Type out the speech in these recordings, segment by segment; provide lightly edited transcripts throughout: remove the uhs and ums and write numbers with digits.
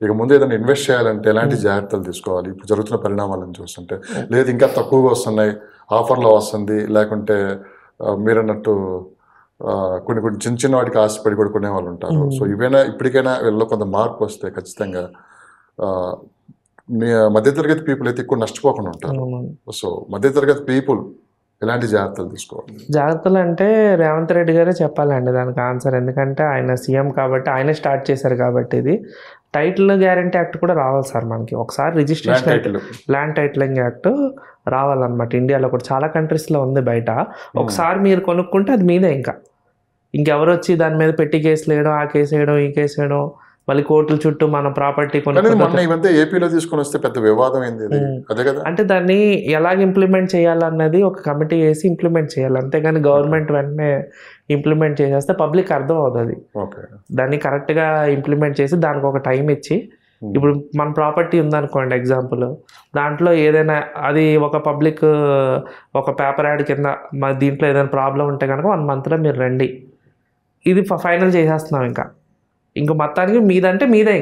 ఇక ముందు ఏదైనా ఇన్వెస్ట్ చేయాలంటే ఎలాంటి జాగ్రత్తలు తీసుకోవాలి ఇప్పుడు జరుగుతున్న పరిణామాలను చూస్తుంటే? లేదు ఇంకా తక్కువగా వస్తున్నాయి, ఆఫర్లో వస్తుంది, లేకుంటే మీరన్నట్టు కొన్ని కొన్ని చిన్న చిన్న వాటికి ఆశపడి కూడా కొనే వాళ్ళు ఉంటారు. సో ఇవైనా ఇప్పటికైనా వీళ్ళలో కొంత మార్పు వస్తే ఖచ్చితంగా మధ్యతరగతి పీపుల్ అయితే ఎక్కువ నష్టపోకుండా ఉంటారు. సో మధ్యతరగతి పీపుల్ ఎలాంటి జాగ్రత్తలు తీసుకోవాలి? జాగ్రత్తలు అంటే రేవంత్ రెడ్డి గారే చెప్పాలండి దానికి ఆన్సర్. ఎందుకంటే ఆయన సీఎం కాబట్టి, ఆయనే స్టార్ట్ చేశారు కాబట్టి. ఇది టైటిల్ గ్యారంటీ యాక్ట్ కూడా రావాలి సార్ మనకి. ఒకసారి రిజిస్ట్రేషన్ ల్యాండ్ టైటిలింగ్ యాక్ట్ రావాలన్నమాట. ఇండియాలో కూడా చాలా కంట్రీస్లో ఉంది బయట. ఒకసారి మీరు కొనుక్కుంటే అది మీదే. ఇంకెవరు వచ్చి దాని మీద పెట్టి కేసులు వేయడం, ఆ కేసు వేయడం, ఈ కేసు వేయడం, మళ్ళీ కోర్టుల చుట్టూ మన ప్రాపర్టీ ఏపీలో తీసుకొని వస్తే పెద్ద వివాదం ఏంది అదే కదా. అంటే దాన్ని ఎలాగ ఇంప్లిమెంట్ చేయాలన్నది ఒక కమిటీ వేసి ఇంప్లిమెంట్ చేయాలి. అంతేగాని గవర్నమెంట్ వెంటనే ఇంప్లిమెంట్ చేసేస్తే పబ్లిక్ అర్థం అవుతుంది. దాన్ని కరెక్ట్గా ఇంప్లిమెంట్ చేసి దానికి ఒక టైం ఇచ్చి, ఇప్పుడు మన ప్రాపర్టీ ఉందనుకోండి ఎగ్జాంపుల్, దాంట్లో ఏదైనా అది ఒక పబ్లిక్ ఒక పేపర్ యాడ్ కింద మా దీంట్లో ఏదైనా ప్రాబ్లం ఉంటే కనుక 1 monthలో మీరు రండి, ఇది ఫైనల్ చేసేస్తున్నాం. ఇంకా మొత్తానికి మీదంటే మీదే.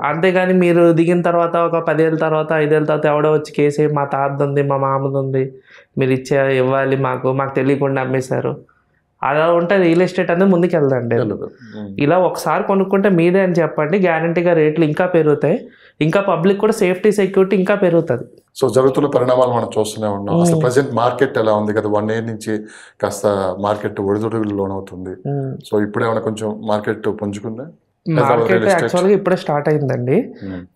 అంతేగాని మీరు దిగిన తర్వాత ఒక 10 ఏళ్ళ తర్వాత 5 ఏళ్ళ తర్వాత ఎవడో వచ్చి కేసు మా తాతది ఉంది, మా మామది ఉంది, మీరు ఇవ్వాలి, మాకు తెలియకుండా అమ్మేశారు, అలా ఉంటే రియల్ ఎస్టేట్ అనేది ముందుకు వెళ్దండి. ఇలా ఒకసారి కొనుక్కుంటే మీదే అని చెప్పండి, గ్యారంటీగా రేట్లు ఇంకా పెరుగుతాయి, ఇంకా పబ్లిక్ కూడా సేఫ్టీ సెక్యూరిటీ ఇంకా పెరుగుతుంది. సో జరుగుతున్న పరిణామాలు మనం చూస్తూనే ఉన్నాం. అసలు ప్రజెంట్ మార్కెట్ ఎలా ఉంది కదా, 1 year నుంచి కాస్త మార్కెట్ ఒడిదుడుగులు లోనవుతుంది. సో ఇప్పుడేమైనా కొంచెం మార్కెట్ పుంజుకుందా? మార్కెట్ యాక్చువల్గా ఇప్పుడే స్టార్ట్ అయిందండి.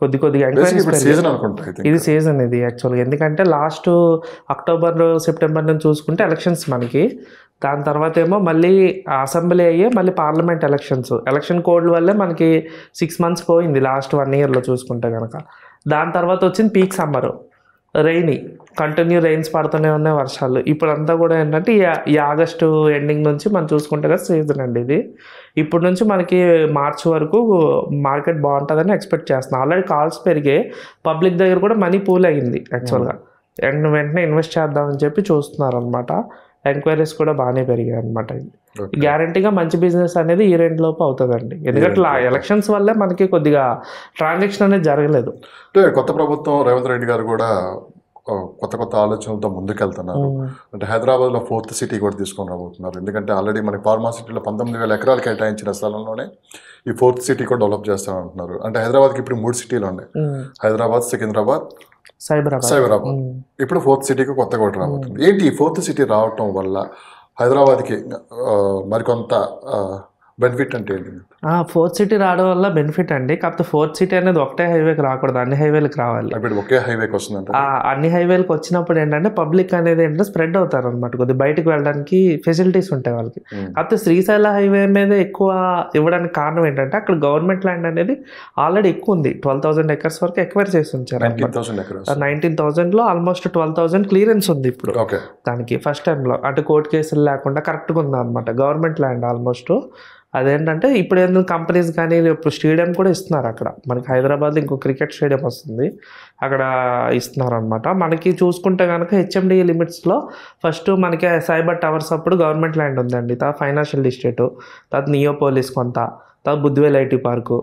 కొద్దిగా ఇది సీజన్ ఇది యాక్చువల్గా. ఎందుకంటే లాస్ట్ అక్టోబర్ సెప్టెంబర్ నుంచి చూసుకుంటే ఎలక్షన్స్ మనకి, దాని తర్వాత ఏమో మళ్ళీ అసెంబ్లీ అయ్యే మళ్ళీ పార్లమెంట్ ఎలక్షన్ కోడ్ వల్లే మనకి 6 months పోయింది లాస్ట్ 1 yearలో చూసుకుంటే కనుక. దాని తర్వాత వచ్చింది పీక్ సమ్మర్, కంటిన్యూ రెయిన్స్ పడుతూనే ఉన్నాయి, వర్షాలు. ఇప్పుడంతా కూడా ఏంటంటే ఈ ఆగస్టు ఎండింగ్ నుంచి మనం చూసుకుంటే కదా సీజన్ అండి ఇది. ఇప్పటి నుంచి మనకి మార్చ్ వరకు మార్కెట్ బాగుంటుందని ఎక్స్పెక్ట్ చేస్తున్నాం. ఆల్రెడీ కాల్స్ పెరిగే, పబ్లిక్ దగ్గర కూడా మనీ పూల్ అయ్యింది యాక్చువల్గా. వెంటనే ఇన్వెస్ట్ చేద్దామని చెప్పి చూస్తున్నారు అనమాట. ఎంక్వైరీస్ కూడా బాగానే పెరిగాయి అనమాట. గ్యారంటీగా మంచి బిజినెస్ అనేది ఈ రేంజ్ లోపు అవుతుందండి. ఎందుకంటే ఎలక్షన్స్ వల్లే మనకి కొద్దిగా ట్రాన్సాక్షన్ అనేది జరగలేదు. కొత్త ప్రభుత్వం రేవంత్ రెడ్డి గారు కూడా కొత్త ఆలోచనలతో ముందుకెళ్తున్నారు. అంటే హైదరాబాద్లో 4th city కూడా తీసుకొని రాబోతున్నారు. ఎందుకంటే ఆల్రెడీ మనకి ఫార్మా సిటీలో 19,000 ఎకరాలు కేటాయించిన స్థలంలోనే ఈ 4th city కూడా డెవలప్ చేస్తామంటున్నారు. అంటే హైదరాబాద్కి ఇప్పుడు 3 cities ఉన్నాయి, హైదరాబాద్, సికింద్రాబాద్, సైబరాబాద్. ఇప్పుడు 4th cityకి కొత్తగా ఒకటి రాబోతుంది. ఏంటి ఈ 4th city రావటం వల్ల హైదరాబాద్కి మరికొంత బెనిఫిట్ అంటే ఏంటి? 4th city రావడం వల్ల బెనిఫిట్ అండి. కాకపోతే 4th city అనేది ఒకటే హైవేకి రాకూడదు, అన్ని హైవేలకు రావాలి. ఒకే హైవేకి వస్తుందంట. అన్ని హైవేలకు వచ్చినప్పుడు ఏంటంటే పబ్లిక్ అనేది ఏంటంటే స్ప్రెడ్ అవుతారు అనమాట. కొద్దిగా బయటకు వెళ్ళడానికి ఫెసిలిటీస్ ఉంటాయి వాళ్ళకి. కాకపోతే శ్రీశైల హైవే మీద ఎక్కువ ఇవ్వడానికి కారణం ఏంటంటే అక్కడ గవర్నమెంట్ ల్యాండ్ అనేది ఆల్రెడీ ఎక్కువ ఉంది. 12,000 acres వరకు ఎక్వైర్ చేసి ఉంచారు. 19,000లో ఆల్మోస్ట్ 12,000 క్లియరెన్స్ ఉంది ఇప్పుడు దానికి. ఫస్ట్ టైంలో అంటే కోర్టు కేసులు లేకుండా కరెక్ట్గా ఉంది అనమాట గవర్నమెంట్ ల్యాండ్ ఆల్మోస్ట్. అదేంటంటే ఇప్పుడు ఏంటంటే కంపెనీస్ కానీ ఇప్పుడు స్టేడియం కూడా ఇస్తున్నారు అక్కడ. మనకి హైదరాబాద్లో ఇంకో క్రికెట్ స్టేడియం వస్తుంది, అక్కడ ఇస్తున్నారు అనమాట. మనకి చూసుకుంటే కనుక హెచ్ఎండి లిమిట్స్లో ఫస్ట్ మనకి సైబర్ టవర్స్ అప్పుడు గవర్నమెంట్ ల్యాండ్ ఉందండి, తర్వాత ఫైనాన్షియల్ డిస్ట్రిక్ట్, తర్వాత నియోపోలిస్ కొంత, తర్వాత బుద్ధివేల్ ఐటీ పార్కు,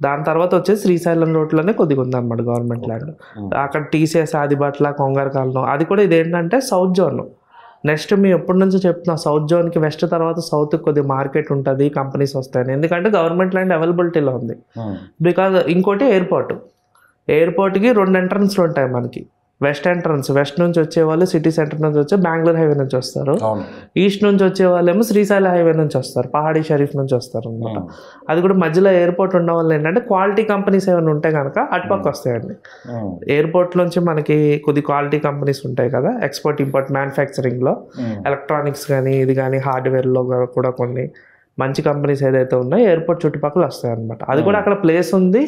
దాని తర్వాత వచ్చేసి శ్రీశైలం రోడ్లోనే కొద్దిగా ఉందన్నమాట గవర్నమెంట్ ల్యాండ్. అక్కడ టీసీఎస్, ఆదిబట్ల, కొంగారు కాలనీ, అది కూడా ఇదేంటంటే సౌత్ జోన్. నెక్స్ట్ మేము ఎప్పటి నుంచో చెప్తున్నా సౌత్ జోన్కి వెస్ట్ తర్వాత సౌత్కి కొద్దిగా మార్కెట్ ఉంటుంది, కంపెనీస్ వస్తాయని. ఎందుకంటే గవర్నమెంట్ ల్యాండ్ అవైలబిలిటీలో ఉంది. బికాజ్ ఇంకోటి ఎయిర్పోర్ట్కి 2 ఎంట్రన్స్లు ఉంటాయి మనకి. వెస్ట్ ఎంట్రన్స్, వెస్ట్ నుంచి వచ్చేవాళ్ళు సిటీ సెంటర్ నుంచి వచ్చి బెంగళూరు హైవే నుంచి వస్తారు. ఈస్ట్ నుంచి వచ్చేవాళ్ళు ఏమో శ్రీశైల హైవే నుంచి వస్తారు, పహాడీ షరీఫ్ నుంచి వస్తారు అనమాట. అది కూడా మధ్యలో ఎయిర్పోర్ట్ ఉండడం వల్ల ఏంటంటే క్వాలిటీ కంపెనీస్ ఏమైనా ఉంటే కనుక అటుపక్క వస్తాయండి. ఎయిర్పోర్ట్ నుంచి మనకి కొద్ది క్వాలిటీ కంపెనీస్ ఉంటాయి కదా, ఎక్స్పోర్ట్ ఇంపోర్ట్ మ్యానుఫ్యాక్చరింగ్లో, ఎలక్ట్రానిక్స్ కానీ ఇది కానీ హార్డ్వేర్లో కూడా కొన్ని మంచి కంపెనీస్ ఏదైతే ఉన్నాయో ఎయిర్పోర్ట్ చుట్టుపక్కల వస్తాయి అనమాట. అది కూడా అక్కడ ప్లేస్ ఉంది.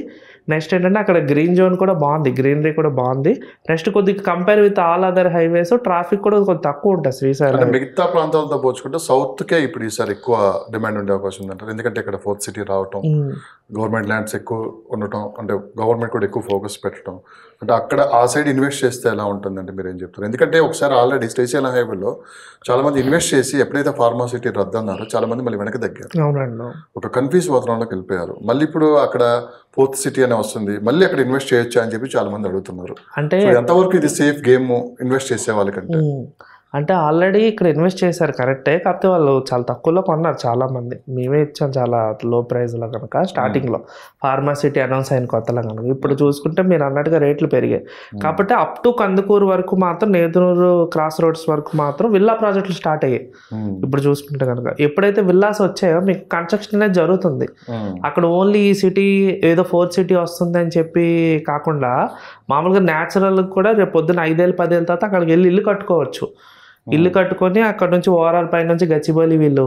నెక్స్ట్ ఏంటంటే అక్కడ గ్రీన్ జోన్ కూడా బాగుంది, గ్రీనరీ కూడా బాగుంది. నెక్స్ట్ కొద్దిగా compare with all other highways traffic కూడా కొంచెం తక్కువ ఉంటుంది శ్రీశైలం. మిగతా ప్రాంతాలతో పోల్చుకుంటే సౌత్కే ఇప్పుడు ఈసారి ఎక్కువ డిమాండ్ ఉండే అవకాశం ఉందంటారు. ఎందుకంటే ఇక్కడ 4th city రావటం, గవర్నమెంట్ ల్యాండ్స్ ఎక్కువ ఉండటం, అంటే గవర్నమెంట్ కూడా ఎక్కువ ఫోకస్ పెట్టడం, అంటే అక్కడ ఆ సైడ్ ఇన్వెస్ట్ చేస్తే ఎలా ఉంటుందంటే మీరు ఏం చెప్తారు? ఎందుకంటే ఒకసారి ఆల్రెడీ శ్రీశైలం హైవేలో చాలామంది ఇన్వెస్ట్ చేసి ఎప్పుడైతే ఫార్మా సిటీ రద్దు అన్నారో చాలామంది మళ్ళీ వెనక్కి దగ్గర అడిగారు. అవునండి. ఒక కన్ఫ్యూజ్ వాతావరణంలోకి వెళ్ళిపోయారు. మళ్ళీ ఇప్పుడు అక్కడ ఫోర్త్ సిటీ అనే వస్తుంది, మళ్ళీ అక్కడ ఇన్వెస్ట్ చేయొచ్చా అని చెప్పి చాలా మంది అడుగుతున్నారు. అంటే సో ఎంతవరకు ఇది సేఫ్ గేమ్ ఇన్వెస్ట్ చేసే వాళ్ళకంటే? అంటే ఆల్రెడీ ఇక్కడ ఇన్వెస్ట్ చేశారు కరెక్టే, కాకపోతే వాళ్ళు చాలా తక్కువలో కొన్నారు చాలామంది. మేమే ఇచ్చాం చాలా లో ప్రైస్లో కనుక స్టార్టింగ్లో ఫార్మాసిటీ అనౌన్స్ అయిన కొత్తలో కనుక. ఇప్పుడు చూసుకుంటే మీరు అన్నట్టుగా రేట్లు పెరిగాయి కాబట్టి అప్ టు కందుకూరు వరకు మాత్రం, నేదునూరు క్రాస్ రోడ్స్ వరకు మాత్రం విల్లా ప్రాజెక్టులు స్టార్ట్ అయ్యాయి. ఇప్పుడు చూసుకుంటే కనుక ఎప్పుడైతే విల్లాస్ వచ్చాయో మీకు కన్స్ట్రక్షన్ అనేది జరుగుతుంది. అక్కడ ఓన్లీ ఈ సిటీ ఏదో ఫోర్త్ సిటీ వస్తుంది అని చెప్పి కాకుండా మామూలుగా న్యాచురల్ కూడా రేపు పొద్దున్న 5 ఏళ్ళు 10 ఏళ్ళ తర్వాత అక్కడికి వెళ్ళి ఇల్లు కట్టుకోవచ్చు. ఇల్లు కట్టుకొని అక్కడ నుంచి ఓవరాల్ పై నుంచి గచ్చిబౌలి వీళ్ళు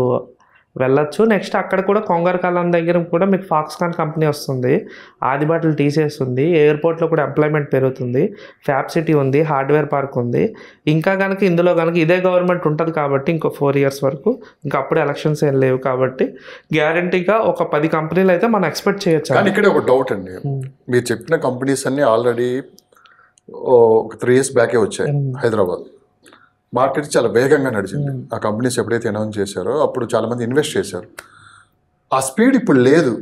వెళ్ళొచ్చు. నెక్స్ట్ అక్కడ కూడా కొంగరకాలం దగ్గర కూడా మీకు ఫాక్స్కాన్ కంపెనీ వస్తుంది, ఆదిబాటలు టీసీఎస్ ఉంది, ఎయిర్పోర్ట్లో కూడా ఎంప్లాయ్మెంట్ పెరుగుతుంది, ఫ్యాబ్ సిటీ ఉంది, హార్డ్వేర్ పార్క్ ఉంది. ఇంకా కనుక ఇందులో కనుక ఇదే గవర్నమెంట్ ఉంటుంది కాబట్టి ఇంకో 4 years వరకు, ఇంకా అప్పుడు ఎలక్షన్స్ ఏం లేవు కాబట్టి గ్యారంటీగా ఒక 10 కంపెనీలు అయితే మనం ఎక్స్పెక్ట్ చేయొచ్చు. కానీ ఇక్కడ ఒక డౌట్ అండి, మీరు చెప్పిన కంపెనీస్ అన్ని ఆల్రెడీ ఒక 3 years బ్యాకే వచ్చాయి. హైదరాబాద్ మార్కెట్ చాలా వేగంగా నడిచింది. ఆ కంపెనీస్ ఎప్పుడైతే అనౌన్స్ చేశారో అప్పుడు చాలా మంది ఇన్వెస్ట్ చేశారు. ఆ స్పీడ్ ఇప్పుడు లేదు,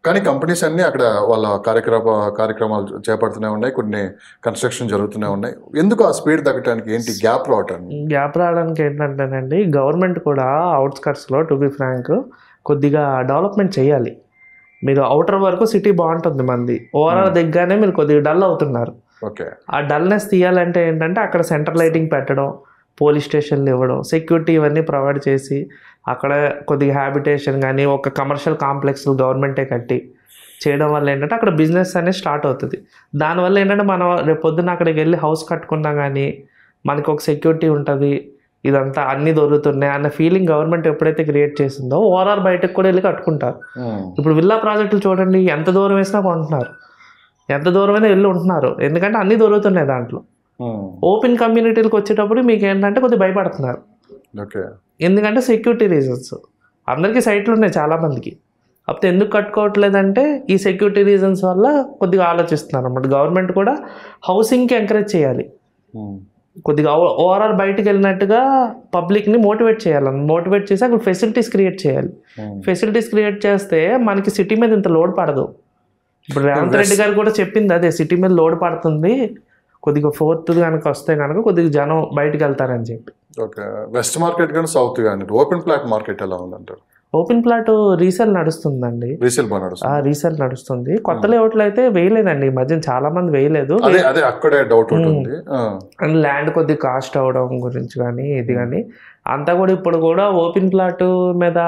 కానీ కంపెనీస్ అన్నీ అక్కడ వాళ్ళ కార్యక్రమాలు చేపడుతూనే ఉన్నాయి, కొన్ని కన్స్ట్రక్షన్ జరుగుతూనే ఉన్నాయి. ఎందుకు ఆ స్పీడ్ తగ్గడానికి ఏంటి గ్యాప్ రావడానికి ఏంటంటేనండి, గవర్నమెంట్ కూడా అవుట్స్కట్స్లో టు బి ఫ్రాంక్ కొద్దిగా డెవలప్మెంట్ చేయాలి. మీరు అవుటర్ వరకు సిటీ బాగుంటుంది మంది, ఓవరాల్ దిగ్గానే మీరు కొద్దిగా డల్ అవుతున్నారు. ఓకే, ఆ డల్నెస్ తీయాలంటే ఏంటంటే అక్కడ సెంటర్ లైటింగ్ పెట్టడం, పోలీస్ స్టేషన్లు ఇవ్వడం, సెక్యూరిటీ ఇవన్నీ ప్రొవైడ్ చేసి అక్కడ కొద్దిగా హ్యాబిటేషన్ కానీ ఒక కమర్షియల్ కాంప్లెక్స్లు గవర్నమెంటే కట్టి చేయడం వల్ల ఏంటంటే అక్కడ బిజినెస్ అనేది స్టార్ట్ అవుతుంది. దానివల్ల ఏంటంటే మనం రేపు పొద్దున్న అక్కడికి వెళ్ళి హౌస్ కట్టుకున్నా కానీ మనకి ఒక సెక్యూరిటీ ఉంటుంది, ఇదంతా అన్నీ దొరుకుతున్నాయి అన్న ఫీలింగ్ గవర్నమెంట్ ఎప్పుడైతే క్రియేట్ చేసిందో ఓవరాల్ బయటకు కూడా వెళ్ళి కట్టుకుంటారు. ఇప్పుడు విల్లా ప్రాజెక్టులు చూడండి, ఎంత దూరం వేసినా కొంటున్నారు, ఎంత దూరమైనా వెళ్ళి ఉంటున్నారు, ఎందుకంటే అన్నీ దొరుకుతున్నాయి దాంట్లో. ఓపెన్ కమ్యూనిటీలకు వచ్చేటప్పుడు మీకు ఏంటంటే కొద్దిగా భయపడుతున్నారు, ఎందుకంటే సెక్యూరిటీ రీజన్స్. అందరికీ సైట్లు ఉన్నాయి చాలామందికి, అప్పుడు ఎందుకు కట్టుకోవట్లేదంటే ఈ సెక్యూరిటీ రీజన్స్ వల్ల కొద్దిగా ఆలోచిస్తున్నారు అన్నమాట. గవర్నమెంట్ కూడా హౌసింగ్కి ఎంకరేజ్ చేయాలి, కొద్దిగా ఓవరాల్ బయటకు వెళ్ళినట్టుగా పబ్లిక్ని మోటివేట్ చేయాలని, మోటివేట్ చేసి అక్కడ ఫెసిలిటీస్ క్రియేట్ చేయాలి. ఫెసిలిటీస్ క్రియేట్ చేస్తే మనకి సిటీ మీద ఇంత లోడ్ పడదు. ఇప్పుడు రేవంత్ రెడ్డి గారు కూడా చెప్పింది అదే, సిటీ మీద లోడ్ పడుతుంది, కొద్దిగా ఫోర్త్ కనుక వస్తే కనుక కొద్దిగా జనం బయటకు వెళ్తారని చెప్పి. ఓకే, వెస్ట్ మార్కెట్ కానీ సౌత్ కానీ ఓపెన్ ప్లాట్ మార్కెట్ ఎలా ఉందంటారు? ఓపెన్ ప్లాట్ రీసేల్ నడుస్తుందండి, రీసేల్ నడుస్తుంది. కొత్త లేఅవుట్లు అయితే వేయలేదండి ఈ మధ్య, చాలా మంది వేయలేదు. అక్కడే డౌట్ ఉంటుంది, అండ్ ల్యాండ్ కొద్దిగా కాస్ట్ అవడం గురించి కానీ ఇది కానీ అంతా కూడా ఇప్పుడు కూడా ఓపెన్ ప్లాట్ మీద,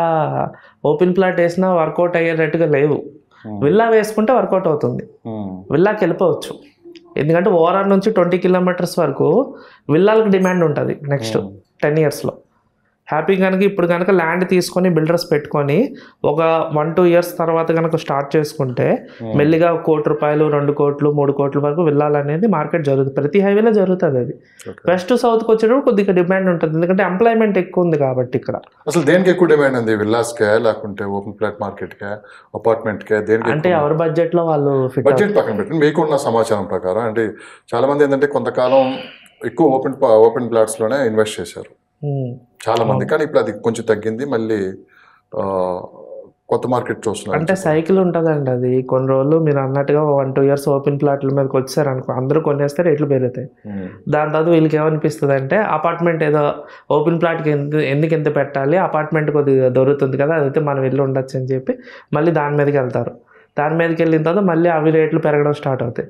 ఓపెన్ ప్లాట్ వేసినా వర్కౌట్ అయ్యేటట్టుగా లేవు. విల్లా వేసుకుంటే వర్కౌట్ అవుతుంది, విల్లాకి వెళ్ళిపోవచ్చు. ఎందుకంటే ఓవరాల్ నుంచి 20 kilometers వరకు విల్లాలకు డిమాండ్ ఉంటుంది నెక్స్ట్ 10 yearsలో. హ్యాపీ కనుక ఇప్పుడు కనుక ల్యాండ్ తీసుకొని బిల్డర్స్ పెట్టుకొని ఒక 1-2 years తర్వాత కనుక స్టార్ట్ చేసుకుంటే మెల్లిగా 1 కోటి రూపాయలు 2 కోట్లు 3 కోట్ల వరకు విల్లాలనేది మార్కెట్ జరుగుతుంది, ప్రతి హైవేలో జరుగుతుంది. అది వెస్ట్ సౌత్కి వచ్చేటప్పుడు కొద్దిగా డిమాండ్ ఉంటుంది, ఎందుకంటే ఎంప్లాయ్మెంట్ ఎక్కువ ఉంది కాబట్టి. ఇక్కడ అసలు దేనికి ఎక్కువ డిమాండ్ ఉంది, విల్లాస్కే లేకుంటే ఓపెన్ ప్లాట్ మార్కెట్కే, అపార్ట్మెంట్కే? దేనికి అంటే ఎవరి బడ్జెట్లో వాళ్ళు, బడ్జెట్ పక్కన పెట్టండి, మీకున్న సమాచారం ప్రకారం అంటే చాలా మంది ఏంటంటే కొంతకాలం ఎక్కువ ఓపెన్ ప్లాట్స్లోనే ఇన్వెస్ట్ చేశారు చాలా మంది, కానీ ఇప్పుడు అది కొంచెం తగ్గింది, మళ్ళీ కొత్త మార్కెట్ చూస్తున్నారు. అంటే సైకిల్ ఉంటుందండి అది, కొన్ని రోజులు మీరు అన్నట్టుగా 1-2 years ఓపెన్ ప్లాట్ల మీదకి వచ్చారు అనుకో, అందరూ కొనేస్తే రేట్లు పెరుగుతాయి. దాని తర్వాత వీళ్ళకి ఏమనిపిస్తుంది అంటే అపార్ట్మెంట్ ఏదో ఓపెన్ ప్లాట్కి ఎందుకు ఎంత పెట్టాలి, అపార్ట్మెంట్ కొద్దిగా దొరుకుతుంది కదా, అదైతే మనం వెళ్ళి ఉండొచ్చు అని చెప్పి మళ్ళీ దాని మీదకి వెళ్తారు. దాని మీదకి వెళ్ళిన తర్వాత మళ్ళీ అవి రేట్లు పెరగడం స్టార్ట్ అవుతాయి.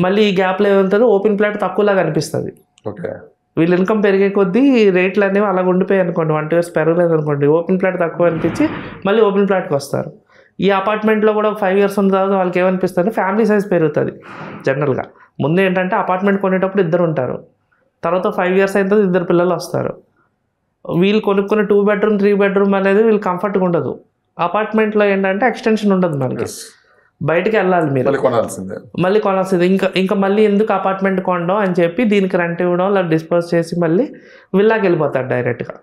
మళ్ళీ ఈ గ్యాప్లో ఏమవుతుంది, ఓపెన్ ప్లాట్ తక్కువలాగా అనిపిస్తుంది. ఓకే, వీళ్ళ ఇన్కమ్ పెరిగే కొద్దీ రేట్లు అనేవి అలా ఉండిపోయాయి అనుకోండి, 1-2 years పెరగలేదు అనుకోండి, ఓపెన్ ప్లాట్ తక్కువ అనిపించి మళ్ళీ ఓపెన్ ప్లాట్కి వస్తారు. ఈ అపార్ట్మెంట్లో కూడా 5 years ఉన్న తర్వాత వాళ్ళకి ఏమనిపిస్తుంది, ఫ్యామిలీ సైజ్ పెరుగుతుంది. జనరల్గా ముందు ఏంటంటే అపార్ట్మెంట్ కొనేటప్పుడు 2 ఉంటారు, తర్వాత 5 years అయిన తర్వాత 2 పిల్లలు వస్తారు. వీళ్ళు కొనుక్కునే 2 bedroom 3 bedroom అనేది వీళ్ళు కంఫర్ట్గా ఉండదు. అపార్ట్మెంట్లో ఏంటంటే ఎక్స్టెన్షన్ ఉండదు, మనకి బయటకు వెళ్ళాలి, మీరు మళ్ళీ కొనాల్సింది. ఇంకా మళ్ళీ ఎందుకు అపార్ట్మెంట్ కొనడం అని చెప్పి దీనికి రెంట్ ఇవ్వడం, అలా డిస్పోజ్ చేసి మళ్ళీ విల్లాకి వెళ్ళిపోతారు డైరెక్ట్గా.